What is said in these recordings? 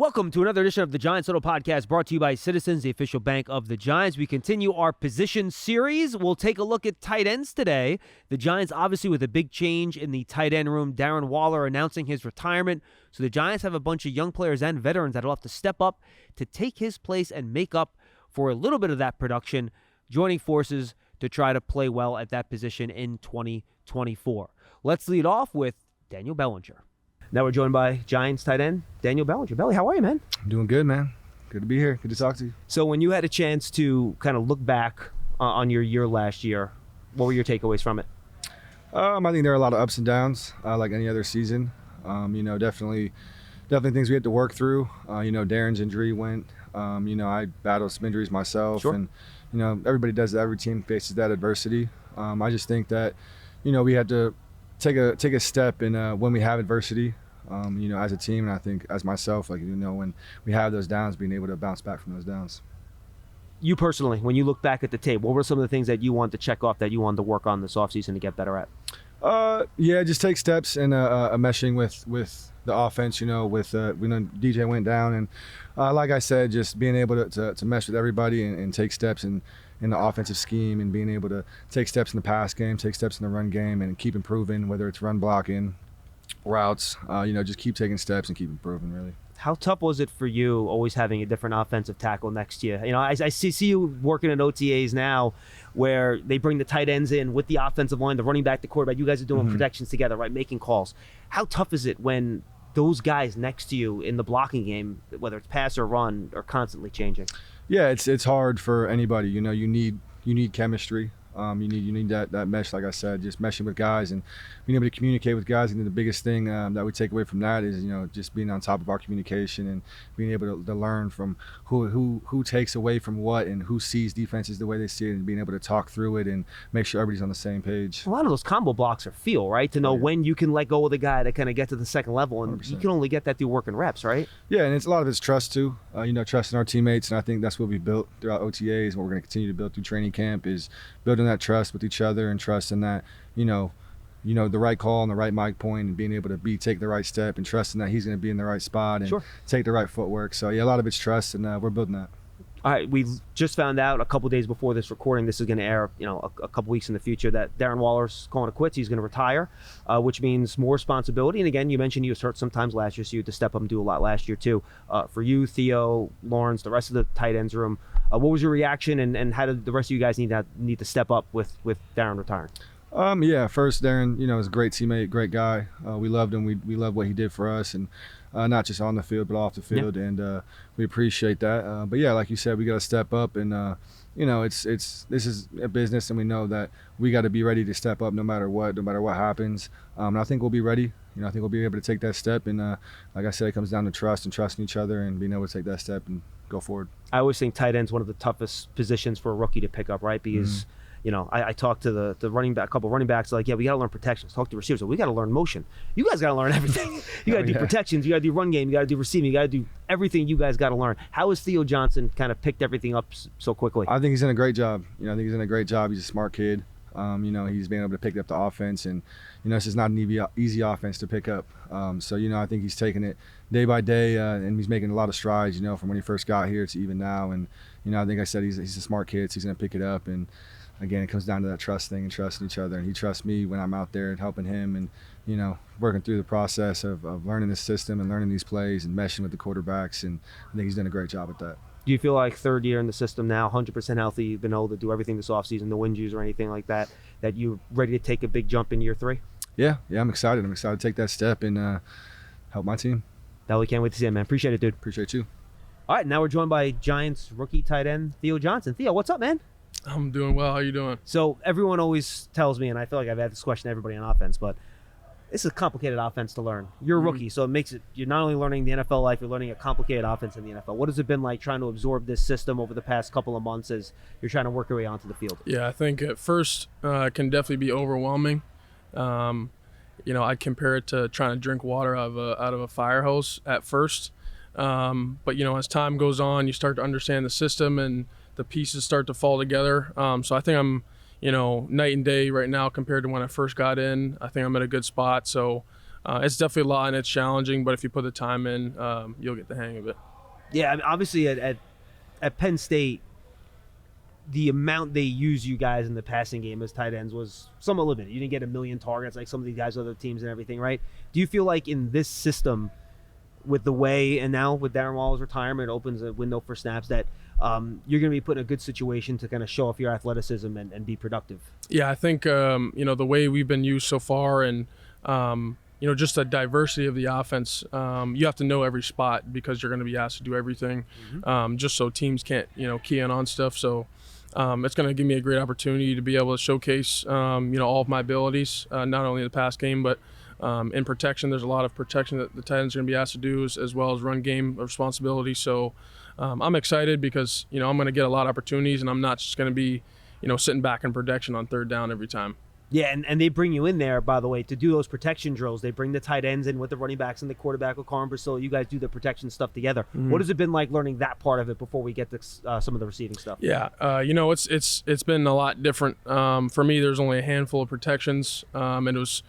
Welcome to another edition of the Giants Huddle podcast brought to you by Citizens, the official bank of the Giants. We continue our position series. We'll take a look at tight ends today. The Giants, obviously, with a big change in the tight end room. Darren Waller announcing his retirement. So the Giants have a bunch of young players and veterans that'll have to step up to take his place and make up for a little bit of that production, joining forces to try to play well at that position in 2024. Let's lead off with Daniel Bellinger. Now we're joined by Giants tight end Daniel Bellinger. Belly, how are you, man? I'm doing good, man. Good to be here. Good to talk to you. So when you had a chance to kind of look back on your year last year, what were your takeaways from it? I think there are a lot of ups and downs, like any other season. Definitely things we had to work through. Darren's injury went. I battled some injuries myself, Sure. And everybody does that. Every team faces that adversity. I just think that we had to take a step in when we have adversity. As a team, and I think as myself, when we have those downs, being able to bounce back from those downs. You personally, when you look back at the tape, what were some of the things that you wanted to check off that you wanted to work on this offseason to get better at? Just take steps in meshing with the offense. We know DJ went down, and like I said, just being able to mesh with everybody and take steps in the offensive scheme, and being able to take steps in the pass game, take steps in the run game, and keep improving, whether it's run blocking, routes, just keep taking steps and keep improving, really. How tough was it for you always having a different offensive tackle next to you? I see you working in OTAs now where they bring the tight ends in with the offensive line, the running back, the quarterback. You guys are doing protections together, right? Making calls. How tough is it when those guys next to you in the blocking game, whether it's pass or run, are constantly changing? Yeah, it's hard for anybody. You need chemistry. You need that mesh, like I said, just meshing with guys and being able to communicate with guys. And the biggest thing that we take away from that is just being on top of our communication and being able to learn from who takes away from what and who sees defenses the way they see it, and being able to talk through it and make sure everybody's on the same page. A lot of those combo blocks are feel, right? To know when you can let go of the guy to kind of get to the second level, and 100%. You can only get that through working reps, right? Yeah, and it's a lot of it's trust too. Trusting our teammates, and I think that's what we built throughout OTAs, and what we're going to continue to build through training camp is building that trust with each other and trusting that the right call and the right mic point, and being able to take the right step, and trusting that he's going to be in the right spot and take the right footwork. So yeah, a lot of it's trust, and we're building that. All right, we just found out a couple days before this recording, this is going to air, a couple weeks in the future, that Darren Waller's calling it quits. He's going to retire, which means more responsibility. And again, you mentioned you was hurt sometimes last year, so you had to step up and do a lot last year too. For you, Theo, Lawrence, the rest of the tight ends room, what was your reaction, and how did the rest of you guys need to step up with Darren retiring? First, Darren, is a great teammate, great guy. We loved him. We loved what he did for us, and not just on the field, but off the field. Yeah. And we appreciate that. But yeah, like you said, we got to step up, and this is a business, and we know that we got to be ready to step up no matter what happens. And I think we'll be ready. I think we'll be able to take that step. And like I said, it comes down to trust and trusting each other, and being able to take that step and go forward. I always think tight end's one of the toughest positions for a rookie to pick up, right? Because I talked to the running back, a couple running backs, like, yeah, we got to learn protections. Talk to receivers, we got to learn motion. You guys got to learn everything. You got to do protections, you got to do run game, you got to do receiving, you got to do everything. You guys got to learn. How has Theo Johnson kind of picked everything up so quickly? I think he's done a great job. I think he's done a great job. He's a smart kid. He's been able to pick up the offense, and it's just not an easy offense to pick up. I think he's taking it day by day, and he's making a lot of strides. From when he first got here to even now. And I think I said he's a smart kid, so he's going to pick it up. And again, it comes down to that trust thing and trusting each other. And he trusts me when I'm out there and helping him, and working through the process of learning the system and learning these plays and meshing with the quarterbacks. And I think he's done a great job at that. Do you feel like third year in the system now, 100% healthy, you've been able to do everything this offseason, no injuries or anything like that, that you're ready to take a big jump in year 3? Yeah, I'm excited. I'm excited to take that step and help my team. We can't wait to see it, man. Appreciate it, dude. Appreciate you. All right, now we're joined by Giants rookie tight end Theo Johnson. Theo, what's up, man? I'm doing well. How you doing? So everyone always tells me, and I feel like I've had this question to everybody on offense, but this is a complicated offense to learn. You're a rookie, so it makes it, you're not only learning the NFL life, you're learning a complicated offense in the NFL. What has it been like trying to absorb this system over the past couple of months as you're trying to work your way onto the field? Yeah, I think at first it can definitely be overwhelming. I'd compare it to trying to drink water out of a fire hose at first. But as time goes on, you start to understand the system and the pieces start to fall together. So I think I'm night and day right now compared to when I first got in. I think I'm at a good spot. So it's definitely a lot and it's challenging, but if you put the time in, you'll get the hang of it. Yeah, I mean, obviously at Penn State, the amount they use you guys in the passing game as tight ends was somewhat limited. You didn't get 1 million targets like some of these guys, other teams and everything, right? Do you feel like in this system, with the way, and now with Darren Waller's retirement, it opens a window for snaps that you're going to be put in a good situation to kind of show off your athleticism and be productive? Yeah, I think, the way we've been used so far and, just the diversity of the offense, you have to know every spot because you're going to be asked to do everything, just so teams can't, key in on stuff. So it's going to give me a great opportunity to be able to showcase, all of my abilities, not only in the pass game, but in protection. There's a lot of protection that the tight ends are going to be asked to do, as well as run game responsibility. So I'm excited because, I'm going to get a lot of opportunities, and I'm not just going to be, sitting back in protection on third down every time. Yeah, and they bring you in there, by the way, to do those protection drills. They bring the tight ends in with the running backs and the quarterback with Carl and Bristol. You guys do the protection stuff together. What has it been like learning that part of it before we get to some of the receiving stuff? Yeah, it's been a lot different. For me, there's only a handful of protections, and it was,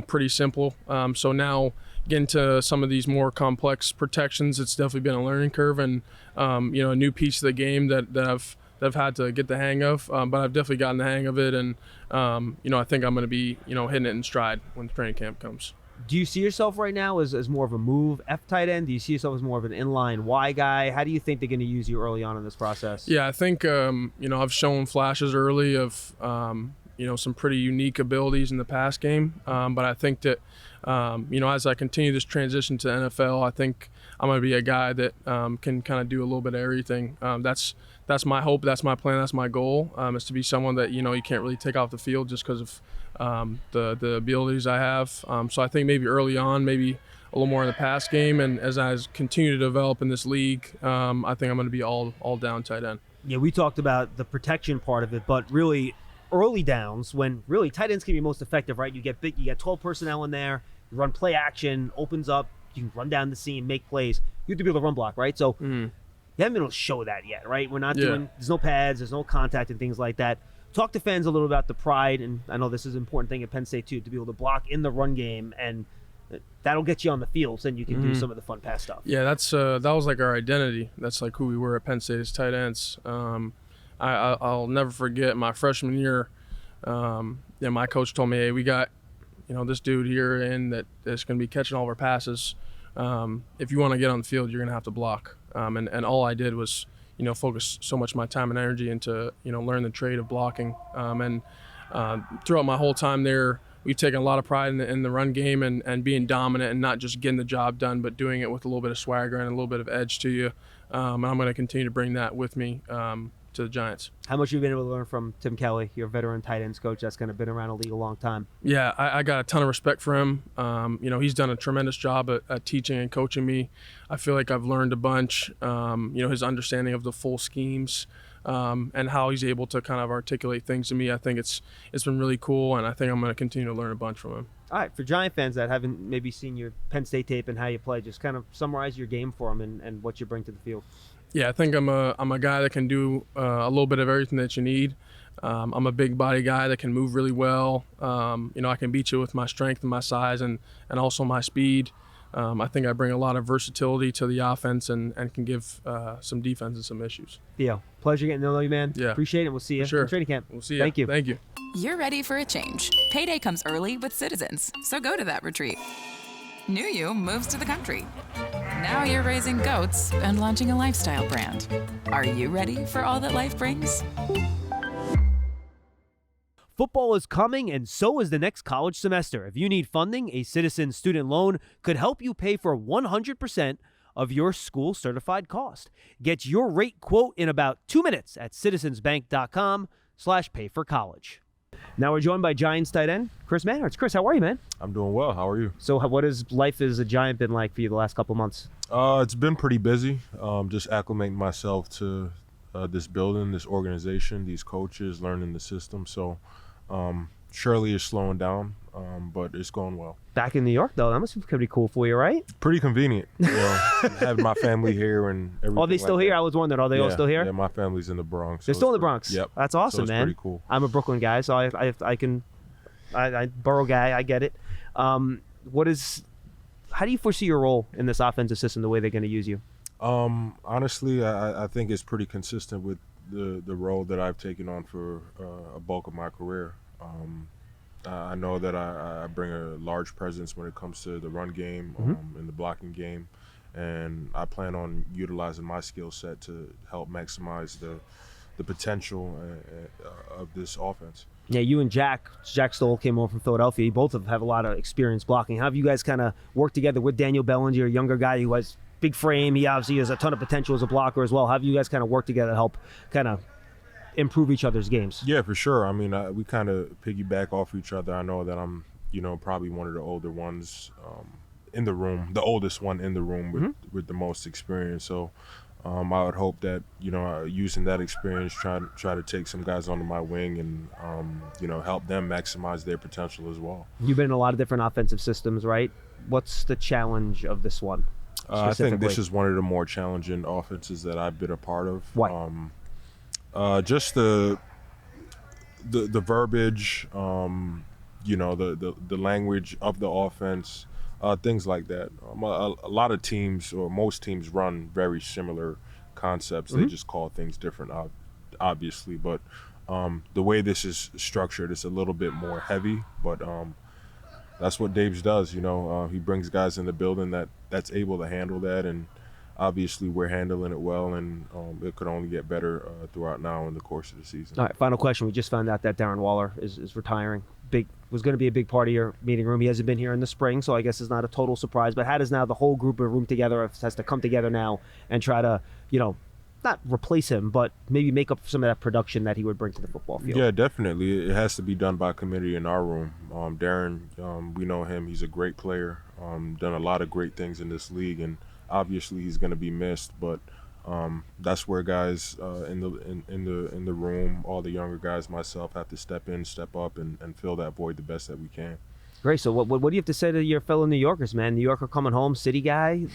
pretty simple. So now getting to some of these more complex protections, it's definitely been a learning curve and, a new piece of the game that I've had to get the hang of, but I've definitely gotten the hang of it, and I think I'm going to be hitting it in stride when the training camp comes. Do you see yourself right now as more of a move F tight end? Do you see yourself as more of an inline Y guy? How do you think they're going to use you early on in this process? Yeah, I think I've shown flashes early of some pretty unique abilities in the pass game, but I think that as I continue this transition to the NFL, I think I'm going to be a guy that can kind of do a little bit of everything. That's my hope. That's my plan. That's my goal. Is to be someone that you can't really take off the field just because of the abilities I have. So I think maybe early on, maybe a little more in the pass game, and as I continue to develop in this league, I think I'm going to be all down tight end. Yeah, we talked about the protection part of it, but really early downs when really tight ends can be most effective, right? You get 12 personnel in there, you run play action, opens up, you can run down the seam, make plays. You have to be able to run block, right? So you haven't been able to show that yet, right? We're not doing, there's no pads, there's no contact and things like that. Talk to fans a little about the pride, and I know this is an important thing at Penn State too, to be able to block in the run game, and that'll get you on the field, so then you can do some of the fun pass stuff. Yeah, that was like our identity. That's like who we were at Penn State as tight ends. I'll never forget my freshman year. My coach told me, hey, we got this dude here that's going to be catching all of our passes. If you want to get on the field, you're going to have to block. And all I did was focus so much of my time and energy into learn the trade of blocking. And throughout my whole time there, we've taken a lot of pride in the run game and being dominant and not just getting the job done, but doing it with a little bit of swagger and a little bit of edge to you. And I'm going to continue to bring that with me to the Giants. How much have you been able to learn from Tim Kelly, your veteran tight ends coach that's kind of been around the league a long time? Yeah, I got a ton of respect for him. He's done a tremendous job at teaching and coaching me. I feel like I've learned a bunch. His understanding of the full schemes and how he's able to kind of articulate things to me. I think it's been really cool, and I think I'm going to continue to learn a bunch from him. All right, for Giant fans that haven't maybe seen your Penn State tape and how you play, just kind of summarize your game for them and what you bring to the field. Yeah, I think I'm a guy that can do a little bit of everything that you need. I'm a big body guy that can move really well. I can beat you with my strength and my size and also my speed. I think I bring a lot of versatility to the offense and can give some defense and some issues. Theo, pleasure getting to know you, man. Yeah. Appreciate it. We'll see you in training camp. We'll see you. Thank you. Thank you. You're ready for a change. Payday comes early with Citizens, so go to that retreat. New you moves to the country. Now you're raising goats and launching a lifestyle brand. Are you ready for all that life brings? Football is coming, and so is the next college semester. If you need funding, a Citizens student loan could help you pay for 100% of your school certified cost. Get your rate quote in about 2 minutes at citizensbank.com/payforcollege. Now we're joined by Giants tight end Chris Manhertz. Chris, how are you, man? I'm doing well. How are you? So what has life as a Giant been like for you the last couple of months? It's been pretty busy. Just acclimating myself to this building, this organization, these coaches, learning the system. So surely it's slowing down, but it's going well. Back in New York, though, that must be pretty cool for you, right? Pretty convenient. Having my family here and everything. Are they still like here? that. I was wondering, are they all still here? Yeah, my family's in the Bronx. They're still in the Bronx? Yep. That's awesome, so it's man. Pretty cool. I'm a Brooklyn guy, so I borough guy. I get it. how do you foresee your role in this offensive system, the way they're going to use you? Honestly, I think it's pretty consistent with the role that I've taken on for a bulk of my career. I know that I bring a large presence when it comes to the run game, and the blocking game, and I plan on utilizing my skill set to help maximize the potential of this offense. Yeah, you and Jack Stoll came over from Philadelphia. You both have a lot of experience blocking. How have you guys kind of worked together with Daniel Bellinger, a younger guy who has big frame? He obviously has a ton of potential as a blocker as well. How have you guys kind of worked together to help kind of improve each other's games? Yeah, for sure. I mean, we kind of piggyback off each other. I know that I'm, probably one of the older ones in the room, the oldest one in the room with the most experience. So I would hope that, using that experience, try to take some guys under my wing and, help them maximize their potential as well. You've been in a lot of different offensive systems, right? What's the challenge of this one? I think this is one of the more challenging offenses that I've been a part of. Why? Just the verbiage, the language of the offense, things like that. A lot of teams, or most teams, run very similar concepts. They just call things different, obviously. But the way this is structured, it's a little bit more heavy. But that's what Dave's does. He brings guys in the building that's able to handle that, and obviously we're handling it well, and it could only get better throughout now in the course of the season. All right, final question. We just found out that Darren Waller is retiring. Was going to be a big part of your meeting room. He hasn't been here in the spring, so I guess it's not a total surprise. But how does now the whole group of room together has to come together now and try to, not replace him, but maybe make up some of that production that he would bring to the football field? Yeah, definitely. It has to be done by committee in our room. Darren, we know him. He's a great player. Done a lot of great things in this league, and obviously he's going to be missed. But that's where guys in the room, all the younger guys, myself, have to step up, and fill that void the best that we can. Great. So what do you have to say to your fellow New Yorkers, man? New Yorker coming home, city guy.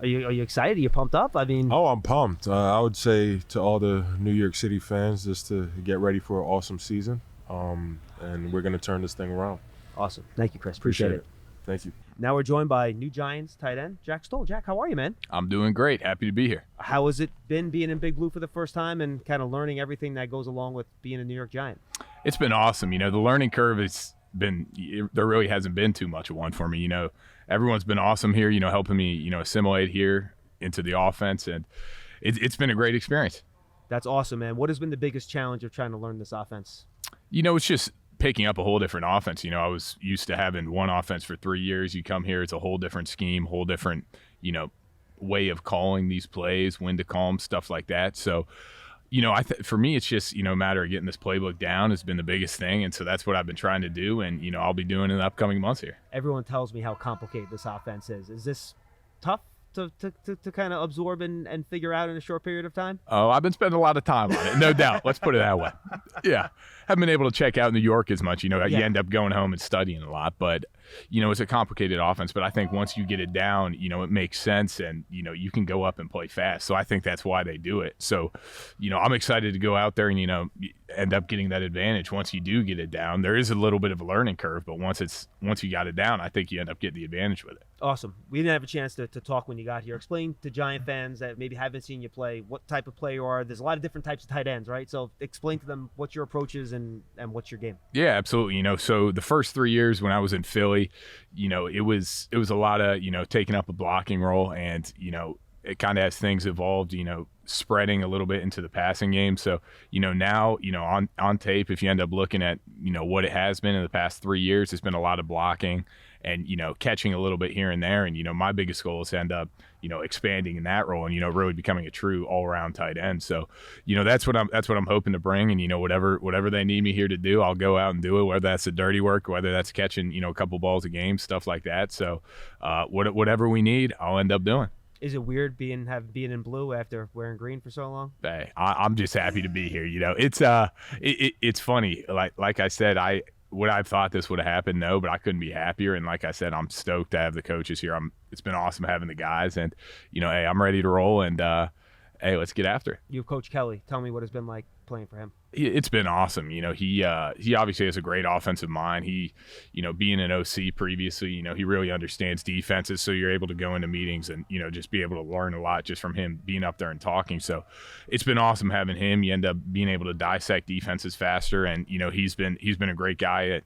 Are you excited? Are you pumped up? I mean, I'm pumped. I would say to all the New York City fans, just to get ready for an awesome season, and we're going to turn this thing around. Awesome. Thank you, Chris. Appreciate it. Thank you. Now we're joined by new Giants tight end Jack Stoll. Jack, how are you, man? I'm doing great. Happy to be here. How has it been being in Big Blue for the first time and kind of learning everything that goes along with being a New York Giant? It's been awesome. The learning curve there really hasn't been too much of one for me. Everyone's been awesome here, helping me, assimilate here into the offense, and it's been a great experience. That's awesome, man. What has been the biggest challenge of trying to learn this offense? It's just picking up a whole different offense. I was used to having one offense for 3 years. You come here, it's a whole different scheme, whole different, way of calling these plays, when to call them, stuff like that. So, for me, it's just, a matter of getting this playbook down has been the biggest thing. And so that's what I've been trying to do. And, I'll be doing in the upcoming months here. Everyone tells me how complicated this offense is. Is this tough to kind of absorb and figure out in a short period of time? Oh, I've been spending a lot of time on it, no doubt. Let's put it that way. Yeah. Haven't been able to check out New York as much. You end up going home and studying a lot. But, it's a complicated offense. But I think once you get it down, it makes sense. And, you can go up and play fast. So I think that's why they do it. So, I'm excited to go out there and, end up getting that advantage. Once you do get it down, there is a little bit of a learning curve. But once you got it down, I think you end up getting the advantage with it. Awesome. We didn't have a chance to talk when you got here. Explain to Giant fans that maybe haven't seen you play what type of player you are. There's a lot of different types of tight ends, right? So explain to them what your approach is and what's your game. Yeah, absolutely. So the first 3 years when I was in Philly, it was a lot of, taking up a blocking role, and, it kind of as things evolved, spreading a little bit into the passing game. So, now, on tape, if you end up looking at, what it has been in the past 3 years, it's been a lot of blocking and, catching a little bit here and there. And, my biggest goal is to end up, expanding in that role and, really becoming a true all-around tight end. So, that's what I'm hoping to bring. And, whatever they need me here to do, I'll go out and do it, whether that's the dirty work, whether that's catching, a couple balls a game, stuff like that. So, whatever we need, I'll end up doing. Is it weird being in blue after wearing green for so long? Hey, I'm just happy to be here. It's funny. Like I said, would I have thought this would have happened? No, but I couldn't be happier. And like I said, I'm stoked to have the coaches here. It's been awesome having the guys, and hey, I'm ready to roll. And hey, let's get after it. You have Coach Kelly. Tell me what it's been like playing for him? It's been awesome. He obviously has a great offensive mind. He, being an OC previously, he really understands defenses. So you're able to go into meetings and, just be able to learn a lot just from him being up there and talking. So it's been awesome having him. You end up being able to dissect defenses faster. And, he's been a great guy at,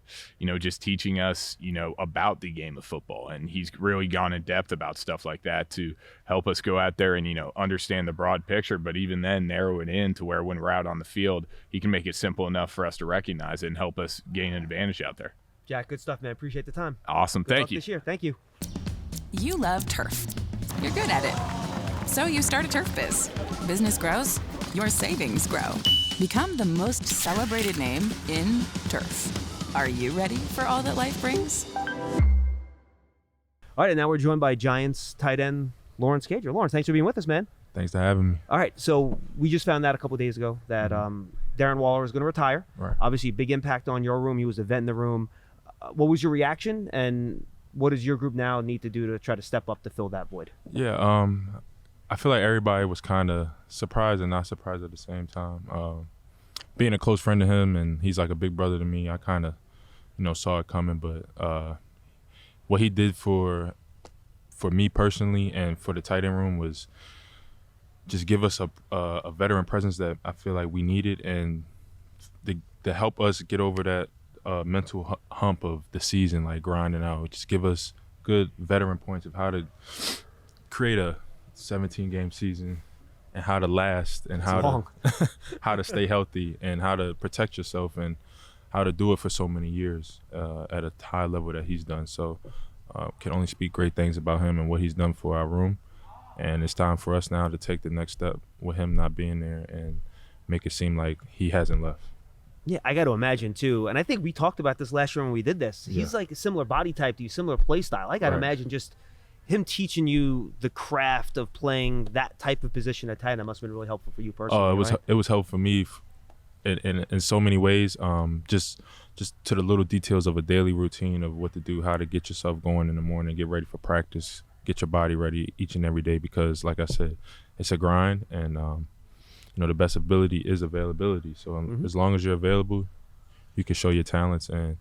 just teaching us, about the game of football. And he's really gone in depth about stuff like that to help us go out there and, understand the broad picture. But even then narrow it in to where when we're out on the field, he can make it simple enough for us to recognize it and help us gain an advantage out there. Jack, good stuff, man. Appreciate the time. Awesome. Good Thank luck you. this year. Thank you. You love turf. You're good at it. So you start a turf biz. Business grows, your savings grow. Become the most celebrated name in turf. Are you ready for all that life brings? All right, and now we're joined by Giants tight end Lawrence Cager. Lawrence, thanks for being with us, man. Thanks for having me. All right, so we just found out a couple of days ago that Darren Waller is going to retire. Right. Obviously, big impact on your room. He was a vet in the room. What was your reaction, and what does your group now need to do to try to step up to fill that void? Yeah, I feel like everybody was kind of surprised and not surprised at the same time. Being a close friend to him, and he's like a big brother to me, I kind of, saw it coming. But what he did for me personally and for the tight end room was just give us a veteran presence that I feel like we needed, and to help us get over that mental hump of the season, like grinding out. Just give us good veteran points of how to create a 17-game season and how to last and how to stay healthy and how to protect yourself and how to do it for so many years at a high level that he's done. So can only speak great things about him and what he's done for our room. And it's time for us now to take the next step with him not being there and make it seem like he hasn't left. Yeah, I got to imagine too. And I think we talked about this last year when we did this. He's like a similar body type to you, similar play style. I got to imagine just him teaching you the craft of playing that type of position at tight end must have been really helpful for you personally. Oh, it was helpful for me in so many ways. Just to the little details of a daily routine of what to do, how to get yourself going in the morning, get ready for practice, get your body ready each and every day, because like I said, it's a grind, and the best ability is availability. So as long as you're available, you can show your talents, and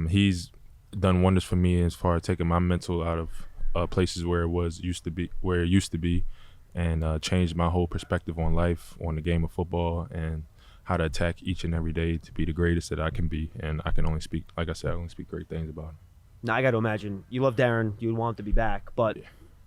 he's done wonders for me as far as taking my mental out of places where it used to be, and changed my whole perspective on life, on the game of football, and how to attack each and every day to be the greatest that I can be. And I can only speak, like I said, I only speak great things about him. Now, I got to imagine you love Darren, you would want him to be back, but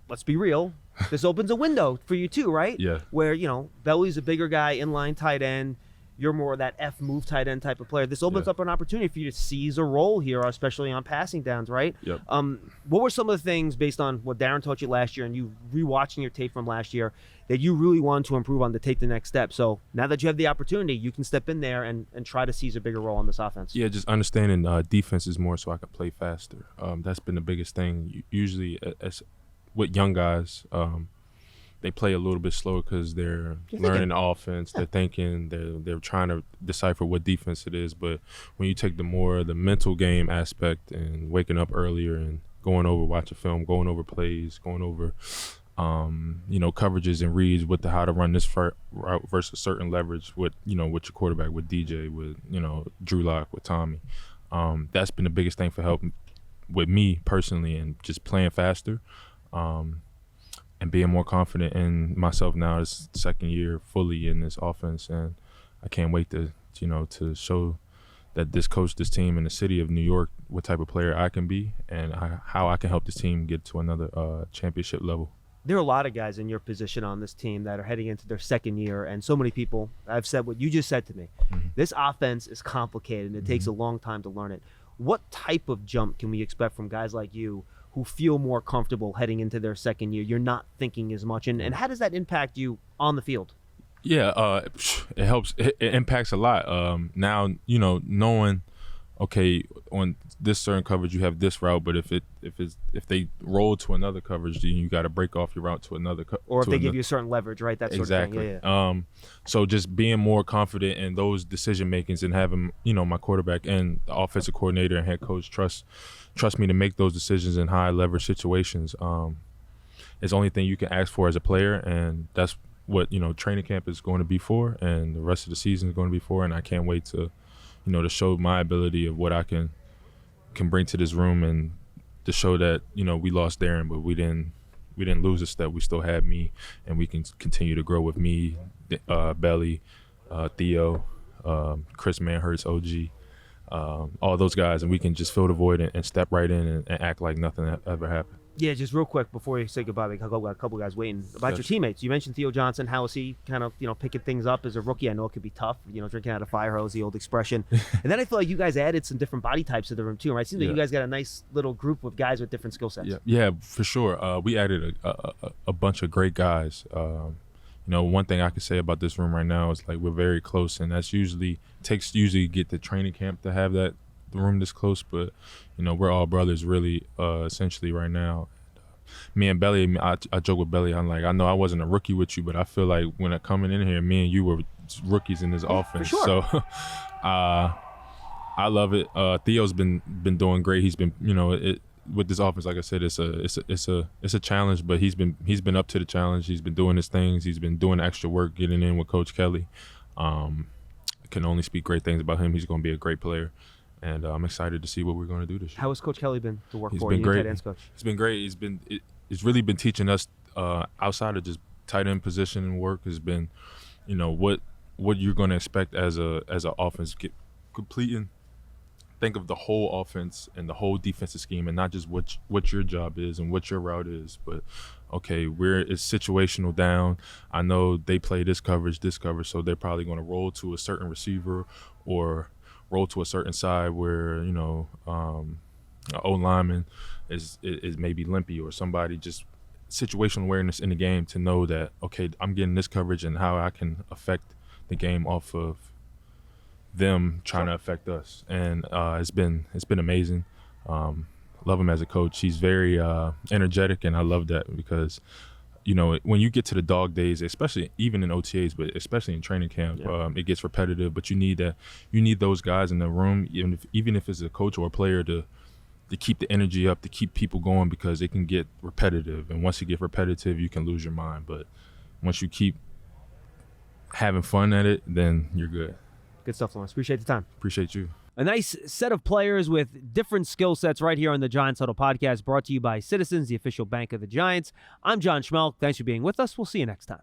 let's be real. This opens a window for you too, right? Yeah. Where, Belly's a bigger guy, inline tight end. You're more of that F move tight end type of player. This opens up an opportunity for you to seize a role here, especially on passing downs, right? Yep. What were some of the things based on what Darren taught you last year and you rewatching your tape from last year that you really wanted to improve on to take the next step? So now that you have the opportunity, you can step in there and try to seize a bigger role on this offense. Yeah, just understanding defenses more so I can play faster. That's been the biggest thing. Usually as with young guys, they play a little bit slower because they're learning the offense. They're thinking. They're trying to decipher what defense it is. But when you take the mental game aspect and waking up earlier and going over, watching film, going over plays, going over, coverages and reads with how to run this route versus certain leverage with your quarterback, with DJ, with Drew Lock, with Tommy. That's been the biggest thing for help with me personally, and just playing faster. And being more confident in myself now. This second year fully in this offense, and I can't wait to show that this coach, this team in the city of New York, what type of player I can be, and how I can help this team get to another championship level. There are a lot of guys in your position on this team that are heading into their second year, and so many people have said what you just said to me. This offense is complicated, and it takes a long time to learn it. What type of jump can we expect from guys like you who feel more comfortable heading into their second year? You're not thinking as much. And how does that impact you on the field? Yeah, it helps. It impacts a lot. Now, knowing, okay, on this certain coverage you have this route, but if they roll to another coverage, then you got to break off your route to another. Or if they give you a certain leverage, right? That sort of thing. Yeah. So just being more confident in those decision makings and having, my quarterback and the offensive coordinator and head coach trust me to make those decisions in high leverage situations. It's the only thing you can ask for as a player, and that's what training camp is going to be for, and the rest of the season is going to be for, and I can't wait to to show my ability of what I can bring to this room, and to show that we lost Darren, but we didn't lose a step. We still have me, and we can continue to grow with me, Belly, Theo, Chris Manhertz, OG, all those guys, and we can just fill the void and step right in and act like nothing ever happened. Yeah, just real quick before you say goodbye, we got a couple guys waiting. About your teammates, you mentioned Theo Johnson. How is he kind of picking things up as a rookie? I know it could be tough, drinking out of fire hose, the old expression. And then I feel like you guys added some different body types to the room too, right? It seems like you guys got a nice little group of guys with different skill sets. Yeah, for sure. We added a bunch of great guys. One thing I can say about this room right now is like we're very close, and that's usually get to training camp to have the room this close, but we're all brothers really, essentially right now. Me and Belly, I joke with Belly, I'm like, I know I wasn't a rookie with you, but I feel like when I coming in here, me and you were rookies in this offense. For sure. So I love it. Theo's been doing great. He's been with this offense, like I said, it's a challenge, but he's been up to the challenge. He's been doing his things. He's been doing extra work, getting in with Coach Kelly. I can only speak great things about him. He's going to be a great player, and I'm excited to see what we're going to do this year. How has Coach Kelly been to work He's for been you, great. tight ends coach? He's been great. He's really been teaching us outside of just tight end position and work. Has been, what you're going to expect as an offense, completing. Think of the whole offense and the whole defensive scheme, and not just what your job is and what your route is, but okay, it's situational down. I know they play this coverage, so they're probably going to roll to a certain receiver or roll to a certain side where an O-lineman is maybe limpy, or somebody, just situational awareness in the game to know that, okay, I'm getting this coverage and how I can affect the game off of them trying to affect us. And it's been amazing. Love him as a coach. He's very energetic, and I love that because when you get to the dog days, especially even in OTAs, but especially in training camp, it gets repetitive. But you need those guys in the room, even if it's a coach or a player, to keep the energy up, to keep people going, because it can get repetitive. And once you get repetitive, you can lose your mind. But once you keep having fun at it, then you're good. Good stuff, Lawrence. Appreciate the time. Appreciate you. A nice set of players with different skill sets right here on the Giants Huddle podcast, brought to you by Citizens, the official bank of the Giants. I'm John Schmeelk. Thanks for being with us. We'll see you next time.